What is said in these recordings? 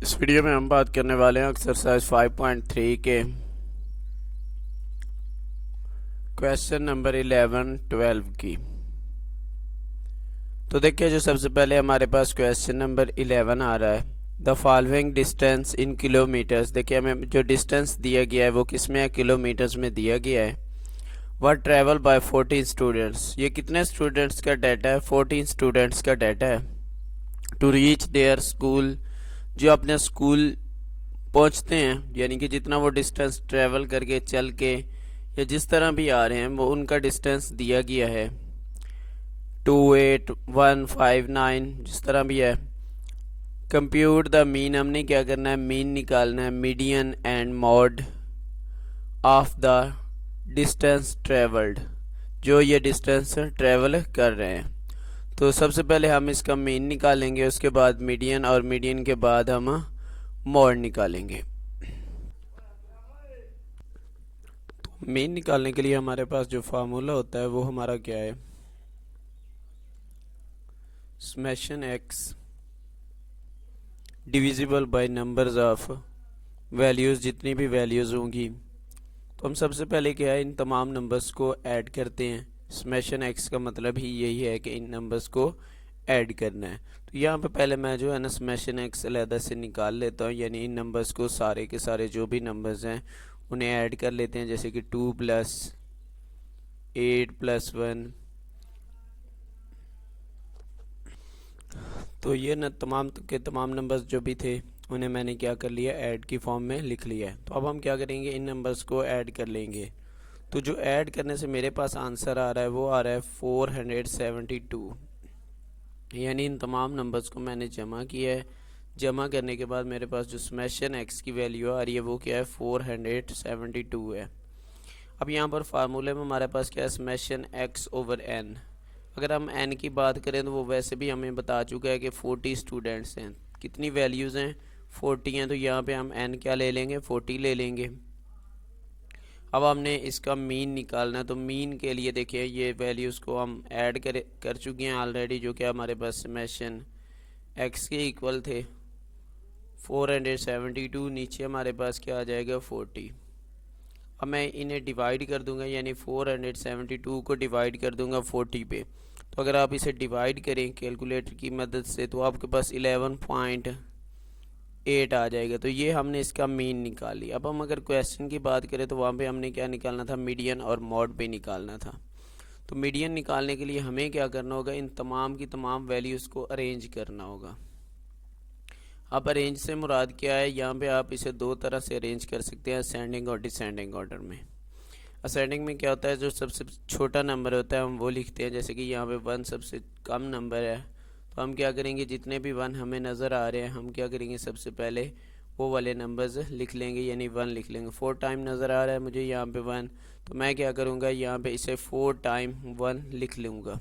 इस वीडियो में हम बात करने वाले हैं एक्सरसाइज 5.3 के क्वेश्चन नंबर 11, 12 की। तो देखिए, जो सबसे पहले हमारे पास क्वेश्चन नंबर 11 आ रहा है, the following distance in kilometres. देखिए, हमें जो डिस्टेंस दिया गया है वो किस में है, किलोमीटर्स में दिया गया है। वह ट्रेवल बाय 14 स्टूडेंट्स, ये कितने स्टूडेंट्स का डाटा है, 14 स्टूडेंट्स का डाटा है। टू रीच देयर स्कूल, जो अपने स्कूल पहुंचते हैं, यानी कि जितना वो डिस्टेंस ट्रेवल करके, चल के या जिस तरह भी आ रहे हैं, वो उनका डिस्टेंस दिया गया है 28159, जिस तरह भी है। कंप्यूट द मीन, हमने क्या करना है, मीन निकालना है, median and mod of the distance travelled, जो ये डिस्टेंस ट्रेवल कर रहे हैं। तो सबसे पहले हम इसका मीन निकालेंगे, उसके बाद मीडियन, और मीडियन के बाद हम मॉड निकालेंगे। मीन निकालने के लिए हमारे पास जो फार्मूला होता है वो हमारा क्या है, summation x divisible by numbers of values, जितनी भी वैल्यूज़ होंगी। तो हम सबसे पहले क्या है, इन तमाम नंबर्स को ऐड करते हैं। समेशन एक्स का मतलब ही यही है कि इन नंबर्स को ऐड करना है। तो यहाँ पे पहले मैं जो है ना, समेशन एक्स अलहदा से निकाल लेता हूँ, यानी इन नंबर्स को सारे के सारे जो भी नंबर्स हैं उन्हें ऐड कर लेते हैं। जैसे कि 2 + 8 + 1, तो ये न तमाम के तमाम नंबर्स जो भी थे उन्हें मैंने क्या कर लिया, ऐड की फॉर्म में लिख लिया है। तो अब हम क्या करेंगे, इन नंबर्स को ऐड कर लेंगे। तो जो ऐड करने से मेरे पास आंसर आ रहा है वो आ रहा है 472, यानी इन तमाम नंबर्स को मैंने जमा किया है। जमा करने के बाद मेरे पास जो समेशन एक्स की वैल्यू आ रही है वो क्या है, 472 है। अब यहाँ पर फार्मूले में हमारे पास क्या है, समेशन एक्स ओवर एन। अगर हम एन की बात करें तो वो वैसे भी हमें बता चुका है कि 40 स्टूडेंट्स हैं, कितनी वैल्यूज़ हैं, 40 हैं। तो यहाँ पे हम एन क्या ले लेंगे, 40 ले लेंगे। अब हमने इसका मीन निकालना है, तो मीन के लिए देखिए ये वैल्यूज़ को हम ऐड कर चुके हैं ऑलरेडी, जो कि हमारे पास समेशन एक्स के इक्वल थे 472, नीचे हमारे पास क्या आ जाएगा, 40। अब मैं इन्हें डिवाइड कर दूंगा, यानी 472 को डिवाइड कर दूंगा 40 पे। तो अगर आप इसे डिवाइड करें कैलकुलेटर की मदद से तो आपके पास 11.8 आ जाएगा। तो ये हमने इसका मीन निकाली। अब हम अगर क्वेश्चन की बात करें तो वहाँ पे हमने क्या निकालना था, मीडियन और मॉड पे निकालना था। तो मीडियन निकालने के लिए हमें क्या करना होगा, इन तमाम की तमाम वैल्यूज़ को अरेंज करना होगा। अब अरेंज से मुराद क्या है, यहाँ पे आप इसे दो तरह से अरेंज कर सकते हैं, असेंडिंग और डिसेंडिंग ऑर्डर में। असेंडिंग में क्या होता है, जो सबसे छोटा नंबर होता है हम वो लिखते हैं। जैसे कि यहाँ पे 1 सबसे कम नंबर है, तो हम क्या करेंगे, जितने भी 1 हमें नज़र आ रहे हैं हम क्या करेंगे, सबसे पहले वो वाले नंबर्स लिख लेंगे, यानी 1 लिख लेंगे। 4 टाइम नज़र आ रहा है मुझे यहाँ पे 1, तो मैं क्या करूँगा, यहाँ पे इसे 4 टाइम 1 लिख लूँगा।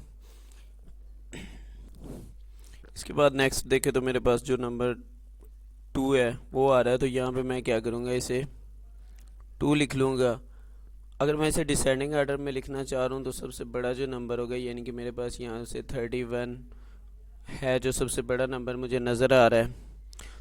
इसके बाद नेक्स्ट देखें तो मेरे पास जो नंबर 2 है वो आ रहा है, तो यहाँ पे मैं क्या करूँगा, इसे 2 लिख लूँगा। अगर मैं इसे डिसेंडिंग ऑर्डर में लिखना चाह रहा हूँ तो सबसे बड़ा जो नंबर होगा, यानी कि मेरे पास यहाँ से 31 है, जो सबसे बड़ा नंबर मुझे नज़र आ रहा है,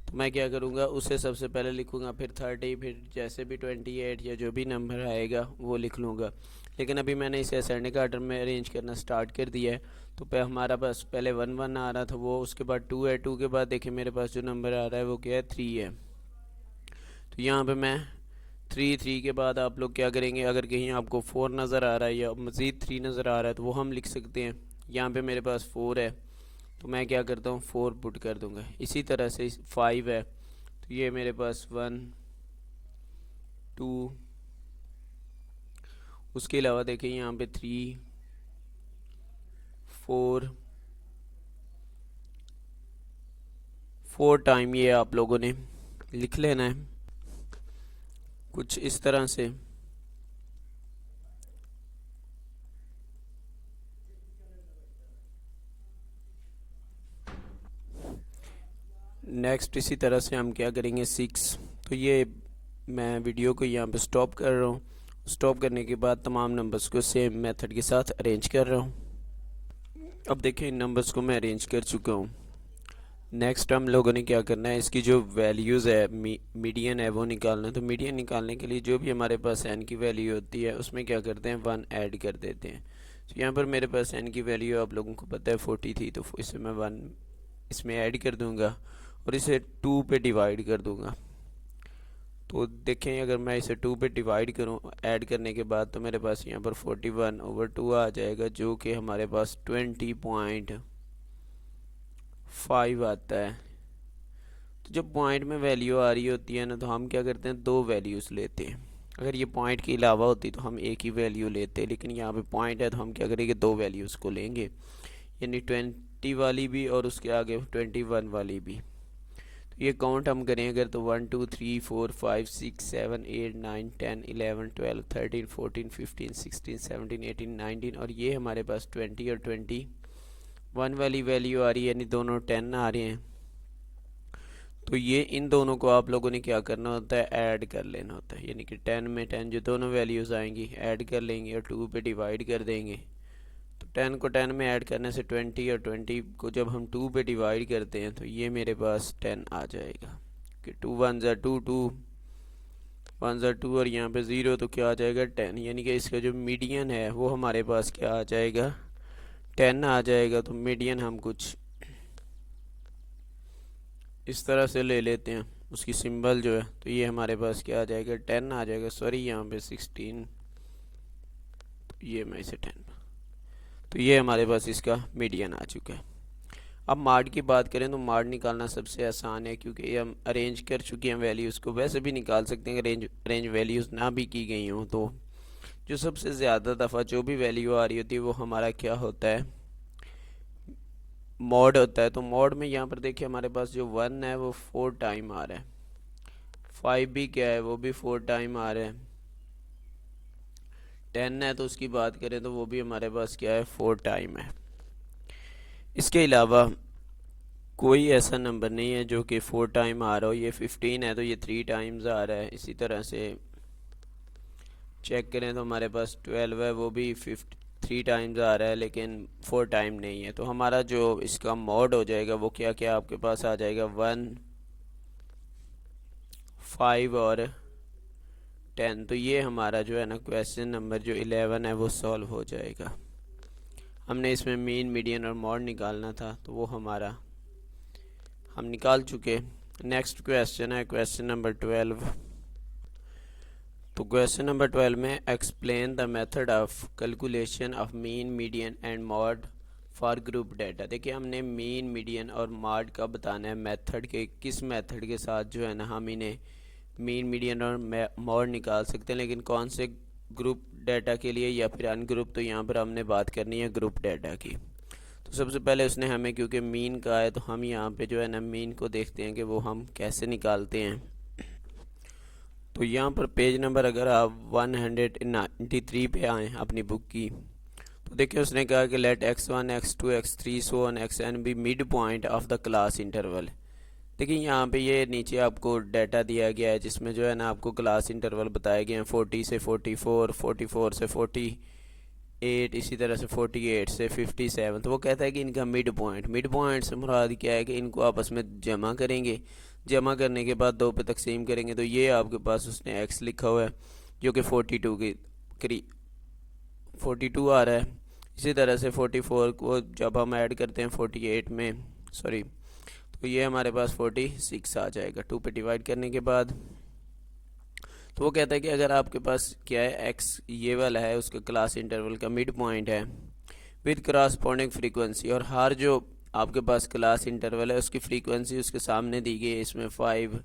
तो मैं क्या करूँगा, उसे सबसे पहले लिखूँगा, फिर 30, फिर जैसे भी 28 या जो भी नंबर आएगा वो लिख लूँगा। लेकिन अभी मैंने इसे असेंडिंग ऑर्डर में अरेंज करना स्टार्ट कर दिया है। तो हमारा पास पहले 1 आ रहा था वो, उसके बाद 2 है, 2 के बाद देखिए मेरे पास जो नंबर आ रहा है वो क्या है, 3 है। तो यहाँ पे मैं 3 के बाद आप लोग क्या करेंगे, अगर कहीं आपको 4 नज़र आ रहा है या मज़ीद 3 नज़र आ रहा है तो वो हम लिख सकते हैं। यहाँ पे मेरे पास 4 है, तो मैं क्या करता हूँ, 4 पुट कर दूँगा। इसी तरह से 5 है, तो ये मेरे पास 1 2, उसके अलावा देखिए यहाँ पे 3 4 टाइम ये आप लोगों ने लिख लेना है कुछ इस तरह से। नेक्स्ट इसी तरह से हम क्या करेंगे, 6। तो ये मैं वीडियो को यहाँ पे स्टॉप कर रहा हूँ। स्टॉप करने के बाद तमाम नंबर्स को सेम मेथड के साथ अरेंज कर रहा हूँ। अब देखिए इन नंबर्स को मैं अरेंज कर चुका हूँ। नेक्स्ट हम लोगों ने क्या करना है, इसकी जो वैल्यूज़ है मीडियन है वो निकालना है। तो मीडियन निकालने के लिए जो भी हमारे पास एन की वैल्यू होती है उसमें क्या करते हैं, 1 ऐड कर देते हैं। तो यहाँ पर मेरे पास एन की वैल्यू आप लोगों को पता है 40 थी, तो इसे मैं 1 इसमें ऐड कर दूंगा और इसे 2 पे डिवाइड कर दूंगा। तो देखें अगर मैं इसे 2 पे डिवाइड करूं ऐड करने के बाद, तो मेरे पास यहाँ पर 41/2 आ जाएगा, जो कि हमारे पास 20.5 आता है। तो जब पॉइंट में वैल्यू आ रही होती है ना, तो हम क्या करते हैं, दो वैल्यूज़ लेते हैं। अगर ये पॉइंट के अलावा होती तो हम एक ही वैल्यू लेते, लेकिन यहाँ पे पॉइंट है तो हम क्या करेंगे, दो वैल्यूज़ को लेंगे, यानी 20 वाली भी और उसके आगे 21 वाली भी। तो ये काउंट हम करें अगर, तो 1 2 3 4 5 6 7 8 9 10 11 12 13 14 15 16 17 18 19, और ये हमारे पास 20 और 21 वाली वैल्यू आ रही है, यानी दोनों 10 आ रहे हैं। तो ये इन दोनों को आप लोगों ने क्या करना होता है, ऐड कर लेना होता है, यानी कि 10 में 10 जो दोनों वैल्यूज़ आएंगी ऐड कर लेंगे और 2 पे डिवाइड कर देंगे। तो 10 को 10 में ऐड करने से 20, और 20 को जब हम 2 पे डिवाइड करते हैं तो ये मेरे पास 10 आ जाएगा कि 2 1 ज़ा 2 2 1 ज़ा 2 और यहाँ पे 0, तो क्या आ जाएगा 10, यानी कि इसका जो मीडियन है वो हमारे पास क्या आ जाएगा, 10 आ जाएगा। तो मीडियन हम कुछ इस तरह से ले लेते हैं, उसकी सिंबल जो है, तो ये हमारे पास क्या आ जाएगा, 10 आ जाएगा। सॉरी यहाँ पे 16, तो ये मैं इसे 10, तो ये हमारे पास इसका मीडियन आ चुका है। अब मार्ड की बात करें तो मार्ड निकालना सबसे आसान है, क्योंकि ये हम अरेंज कर चुके हैं वैल्यूज़ को। वैसे भी निकाल सकते हैं अरेंज वैल्यूज़ ना भी की गई हों, तो जो सबसे ज़्यादा दफ़ा जो भी वैल्यू आ रही होती है वो हमारा क्या होता है, मॉड होता है। तो मॉड में यहाँ पर देखिए हमारे पास जो 1 है वो 4 टाइम आ रहा है, 5 भी क्या है, वो भी 4 टाइम आ रहा है, 10 है तो उसकी बात करें तो वो भी हमारे पास क्या है, 4 टाइम है। इसके अलावा कोई ऐसा नंबर नहीं है जो कि 4 टाइम आ रहा हो। ये 15 है तो ये 3 टाइम्स आ रहा है। इसी तरह से चेक करें तो हमारे पास 12 है, वो भी 3 टाइम्स आ रहा है, लेकिन 4 टाइम नहीं है। तो हमारा जो इसका मॉड हो जाएगा वो क्या क्या आपके पास आ जाएगा, 1 5 और 10। तो ये हमारा जो है ना क्वेश्चन नंबर जो 11 है वो सॉल्व हो जाएगा। हमने इसमें मीन मीडियन और मॉड निकालना था, तो वो हमारा हम निकाल चुके। नेक्स्ट क्वेश्चन है क्वेश्चन नंबर 12। तो क्वेश्चन नंबर 12 में explain the method of calculation of mean median and mod for group data. देखिए हमने मीन मीडियन और मॉड का बताना है, मेथड के किस मेथड के साथ जो है ना हम इन्हें मीन मीडियन और मॉड निकाल सकते हैं, लेकिन कौन से ग्रुप डाटा के लिए या फिर अनग्रुप। तो यहाँ पर हमने बात करनी है ग्रुप डाटा की। तो सबसे पहले उसने हमें क्योंकि मीन का है, तो हम यहाँ पे जो है ना मीन को देखते हैं कि वो हम कैसे निकालते हैं। तो यहाँ पर पेज नंबर अगर आप 193 पे आएँ अपनी बुक की, तो देखिए उसने कहा कि let x1 x2 x3 so on xn be mid point of the class interval. देखिए यहाँ पे ये नीचे आपको डाटा दिया गया है, जिसमें जो है ना आपको क्लास इंटरवल बताए गए हैं 40 से 44, 44 से 48, इसी तरह से 48 से 57। तो वो कहता है कि इनका मिड पॉइंट से मुराद क्या है कि इनको आपस में जमा करेंगे, जमा करने के बाद 2 पे तकसीम करेंगे। तो ये आपके पास उसने x लिखा हुआ है जो कि 42 के करीब 42 आ रहा है। इसी तरह से 44 को जब हम ऐड करते हैं 48 में, सॉरी, तो ये हमारे पास 46 आ जाएगा 2 पे डिवाइड करने के बाद। तो वो कहता है कि अगर आपके पास क्या है x ये वाला है, उसका क्लास इंटरवल का मिड पॉइंट है विद क्रॉसपोंडिंग फ्रीक्वेंसी, और हर जो आपके पास क्लास इंटरवल है उसकी फ्रीक्वेंसी उसके सामने दी गई है, इसमें 5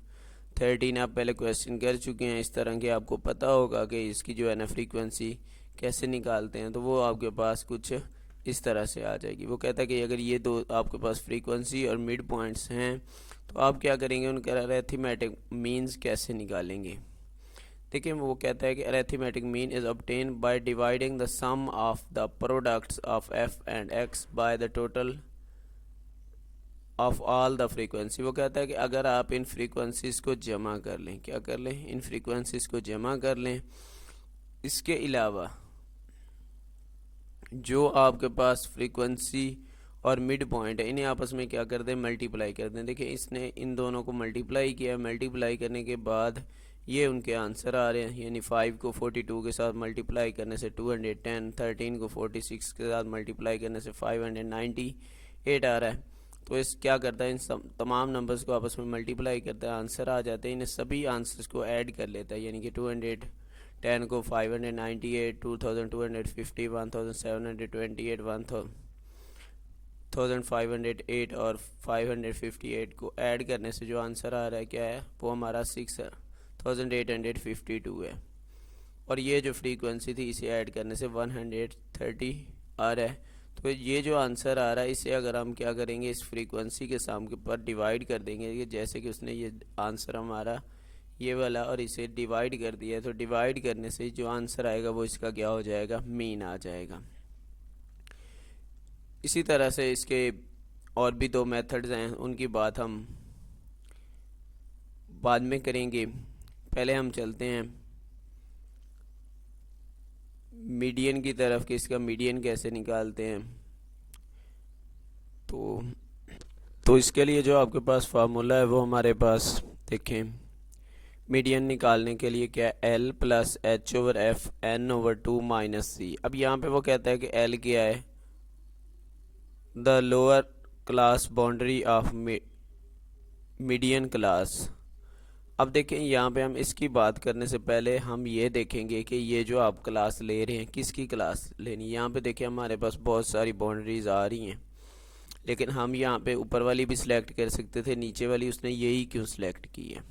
13 आप पहले क्वेश्चन कर चुके हैं इस तरह के, आपको पता होगा कि इसकी जो है ना फ्रीक्वेंसी कैसे निकालते हैं। तो वो आपके पास कुछ इस तरह से आ जाएगी। वो कहता है कि अगर ये दो आपके पास फ्रीक्वेंसी और मिड पॉइंट्स हैं, तो आप क्या करेंगे, उनका अरिथमेटिक मीन्स कैसे निकालेंगे। देखिए वो कहता है कि arithmetic mean is obtain by dividing the sum of the products of F and X by the total of all the frequency. वो कहता है कि अगर आप इन फ्रीक्वेंसीज को जमा कर लें, क्या कर लें, इन फ्रीक्वेंसीज को जमा कर लें, इसके अलावा जो आपके पास फ्रीक्वेंसी और मिड पॉइंट है, इन्हें आपस में क्या कर दें, मल्टीप्लाई कर दें। देखिए इसने इन दोनों को मल्टीप्लाई किया, मल्टीप्लाई करने के बाद ये उनके आंसर आ रहे हैं, यानी 5 को 42 के साथ मल्टीप्लाई करने से 210, 13 को 46 के साथ मल्टीप्लाई करने से 598 आ रहा है। तो इस क्या करता है, इन तमाम नंबर्स को आपस में मल्टीप्लाई करता है, आंसर आ जाते हैं, इन्हें सभी आंसर्स को ऐड कर लेता है, यानी कि 210 को 598, 2250, 1728, 1508 और 558 को ऐड करने से जो आंसर आ रहा है क्या है, वो हमारा 6852 है। और ये जो फ्रीक्वेंसी थी इसे ऐड करने से 130 आ रहा है। तो ये जो आंसर आ रहा है इसे अगर हम क्या करेंगे, इस फ्रीक्वेंसी के साम के पर डिवाइड कर देंगे, कि जैसे कि उसने ये आंसर हमारा ये वाला और इसे डिवाइड कर दिया, तो डिवाइड करने से जो आंसर आएगा वो इसका क्या हो जाएगा, मीन आ जाएगा। इसी तरह से इसके और भी दो मेथड्स हैं, उनकी बात हम बाद में करेंगे। पहले हम चलते हैं मीडियन की तरफ कि इसका मीडियन कैसे निकालते हैं। तो इसके लिए जो आपके पास फार्मूला है वो हमारे पास देखें, मीडियन निकालने के लिए क्या है, L plus H over F N over 2 minus C. अब यहाँ पे वो कहता है कि L क्या है, the lower class boundary of median class. अब देखें यहाँ पे हम इसकी बात करने से पहले हम ये देखेंगे कि ये जो आप क्लास ले रहे हैं किसकी क्लास लेनी। यहाँ पे देखें हमारे पास बहुत सारी बाउंड्रीज आ रही हैं, लेकिन हम यहाँ पे ऊपर वाली भी सिलेक्ट कर सकते थे, नीचे वाली उसने यही क्यों सिलेक्ट की है।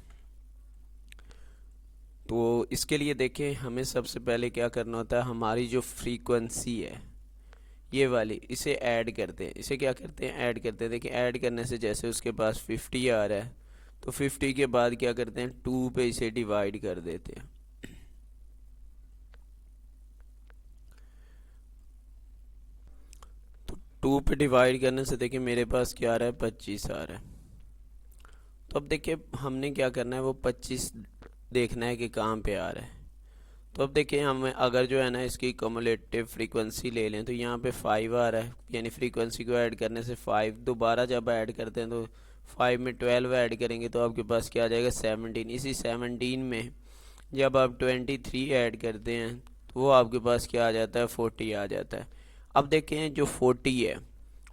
तो इसके लिए देखें हमें सबसे पहले क्या करना होता है, हमारी जो फ्रीक्वेंसी है ये वाली, इसे ऐड करते हैं। इसे क्या करते हैं, ऐड करते हैं। देखिए ऐड करने से जैसे उसके पास 50 आ रहा है, तो 50 के बाद क्या करते हैं, 2 पे इसे डिवाइड कर देते हैं। तो 2 पे डिवाइड करने से देखिए मेरे पास क्या आ रहा है, 25 आ रहा है। तो अब देखिए हमने क्या करना है, वो 25 देखना है कि कहाँ पे आ रहा है। तो अब देखिए हमें अगर जो है ना इसकी कम्युलेटिव फ्रीक्वेंसी ले लें, तो यहाँ पे 5 आ रहा है, यानी फ्रीक्वेंसी को ऐड करने से 5, दोबारा जब ऐड करते हैं तो 5 में 12 ऐड करेंगे तो आपके पास क्या आ जाएगा, 17। इसी 17 में जब आप 23 ऐड करते हैं तो वो आपके पास क्या आ जाता है, 40 आ जाता है। अब देखें जो 40 है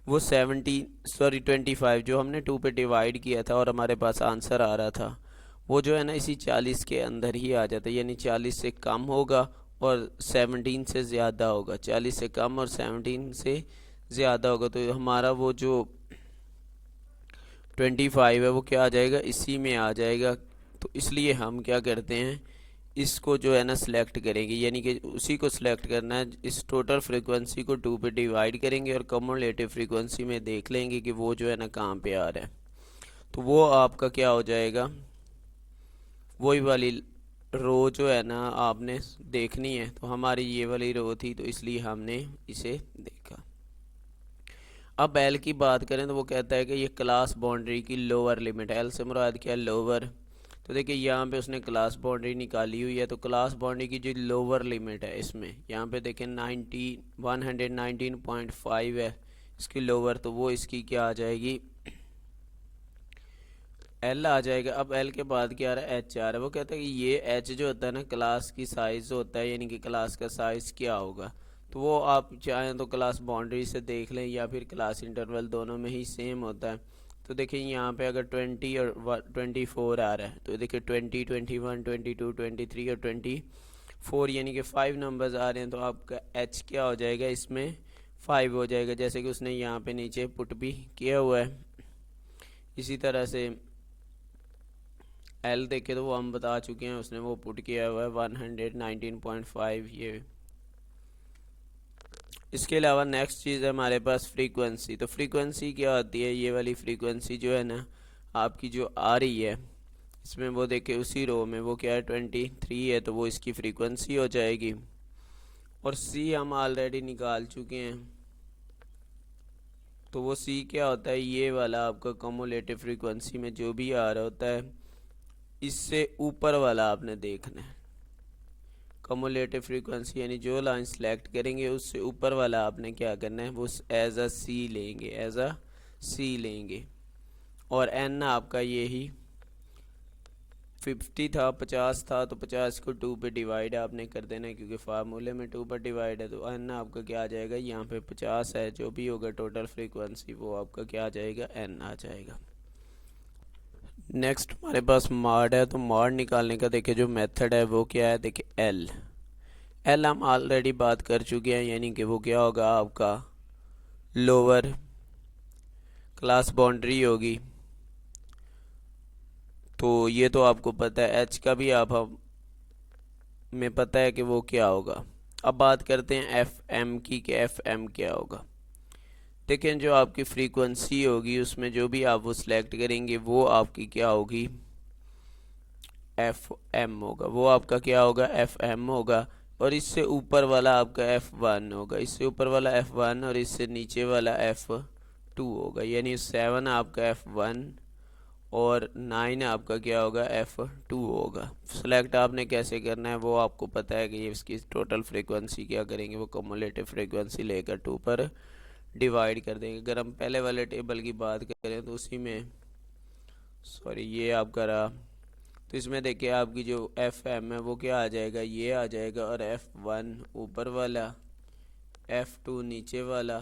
वो 25 जो हमने 2 पे डिवाइड किया था और हमारे पास आंसर आ रहा था, वो जो है ना इसी 40 के अंदर ही आ जाता है, यानी 40 से कम होगा और 17 से ज़्यादा होगा। 40 से कम और 17 से ज़्यादा होगा, तो हमारा वो जो 25 है वो क्या आ जाएगा, इसी में आ जाएगा। तो इसलिए हम क्या करते हैं, इसको जो है ना सिलेक्ट करेंगे, यानी कि उसी को सिलेक्ट करना है। इस टोटल फ्रीक्वेंसी को 2 पे डिवाइड करेंगे और कम्युलेटिव फ्रीक्वेंसी में देख लेंगे कि वो जो है ना कहाँ पे आ रहा है। तो वो आपका क्या हो जाएगा, वही वाली रो जो है ना आपने देखनी है। तो हमारी ये वाली रो थी, तो इसलिए हमने इसे देखा। अब एल की बात करें तो वो कहता है कि ये क्लास बाउंड्री की लोअर लिमिट है। एल से मुराद क्या, लोअर। तो देखिए यहाँ पे उसने क्लास बाउंड्री निकाली हुई है, तो क्लास बाउंड्री की जो लोअर लिमिट है इसमें यहाँ पे देखें 119.5 है इसकी लोअर, तो वो इसकी क्या आ जाएगी, एल आ जाएगा। अब एल के बाद क्या आ रहा है, एच आ रहा है। वो कहता है कि ये एच जो होता है ना क्लास की साइज होता है, यानी कि क्लास का साइज क्या होगा। तो वो आप चाहें तो क्लास बाउंड्री से देख लें या फिर क्लास इंटरवल, दोनों में ही सेम होता है। तो देखिए यहाँ पे अगर 20 और 24 आ रहा है, तो देखिए 20, 21, 22, 23 और 24 यानी कि 5 नंबर्स आ रहे हैं, तो आपका एच क्या हो जाएगा, इसमें 5 हो जाएगा, जैसे कि उसने यहाँ पे नीचे पुट भी किया हुआ है। इसी तरह से एल देखे तो वो हम बता चुके हैं, उसने वो पुट किया हुआ है 119.5 ये। इसके अलावा नेक्स्ट चीज़ है हमारे पास फ्रीक्वेंसी। तो फ्रीक्वेंसी क्या होती है, ये वाली फ्रीक्वेंसी जो है ना आपकी जो आ रही है इसमें, वो देखे उसी रो में वो क्या है 23 है, तो वो इसकी फ्रीक्वेंसी हो जाएगी। और सी हम ऑलरेडी निकाल चुके हैं, तो वो सी क्या होता है, ये वाला आपका कम्युलेटिव फ्रीक्वेंसी में जो भी आ रहा होता है इससे ऊपर वाला आपने देखना है। कम्युलेटिव फ्रीक्वेंसी यानी जो लाइन सेलेक्ट करेंगे उससे ऊपर वाला आपने क्या करना है वो एज अ सी लेंगे, एज अ सी लेंगे। और एन आपका यही 50 था, 50 था, तो 50 को 2 पे डिवाइड आपने कर देना है क्योंकि फार्मूले में 2 पर डिवाइड है। तो एन आपका क्या आ जाएगा, यहाँ पे 50 है, जो भी होगा टोटल फ्रीक्वेंसी वो आपका क्या आ जाएगा, एन आ जाएगा। नेक्स्ट हमारे पास मॉड है, तो मॉड निकालने का देखिए जो मेथड है वो क्या है, देखिए एल। एल हम ऑलरेडी बात कर चुके हैं, यानी कि वो क्या होगा आपका लोअर क्लास बाउंड्री होगी। तो ये तो आपको पता है, एच का भी आप हमें पता है कि वो क्या होगा। अब बात करते हैं एफ एम की, कि एफ एम क्या होगा। देखें जो आपकी फ्रीक्वेंसी होगी उसमें जो भी आप वो सिलेक्ट करेंगे वो आपकी क्या होगी, एफ एम होगा, वो आपका क्या होगा, एफ एम होगा। और इससे ऊपर वाला आपका एफ वन होगा, इससे ऊपर वाला एफ वन और इससे नीचे वाला एफ टू होगा। यानी 7 आपका एफ वन और 9 आपका क्या होगा, एफ टू होगा। सेलेक्ट आपने कैसे करना है वो आपको पता है कि ये इसकी टोटल फ्रीक्वेंसी क्या करेंगे, वो कम्युलेटिव फ्रीक्वेंसी लेकर 2 पर डिवाइड कर देंगे। अगर हम पहले वाले टेबल की बात करें तो उसी में सॉरी ये आपका रहा, तो इसमें देखिए आपकी जो एफ एम है वो क्या आ जाएगा, ये आ जाएगा। और एफ वन ऊपर वाला, एफ टू नीचे वाला,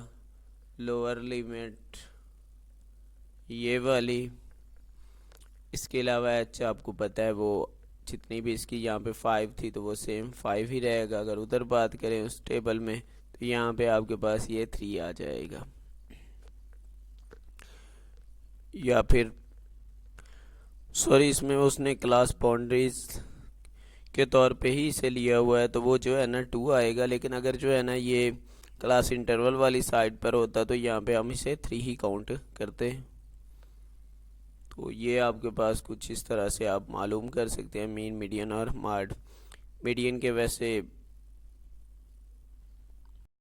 लोअर लिमिट ये वाली। इसके अलावा एच आपको पता है वो जितनी भी इसकी यहाँ पे 5 थी तो वो सेम 5 ही रहेगा। अगर उधर बात करें उस टेबल में तो यहाँ पे आपके पास ये 3 आ जाएगा। या फिर सॉरी इसमें उसने क्लास बाउंड्रीज के तौर पे ही इसे लिया हुआ है, तो वो जो है ना 2 आएगा। लेकिन अगर जो है ना ये क्लास इंटरवल वाली साइड पर होता तो यहाँ पे हम इसे 3 ही काउंट करते। तो ये आपके पास कुछ इस तरह से आप मालूम कर सकते हैं मीन, मीडियन और मॉड। मीडियन के वैसे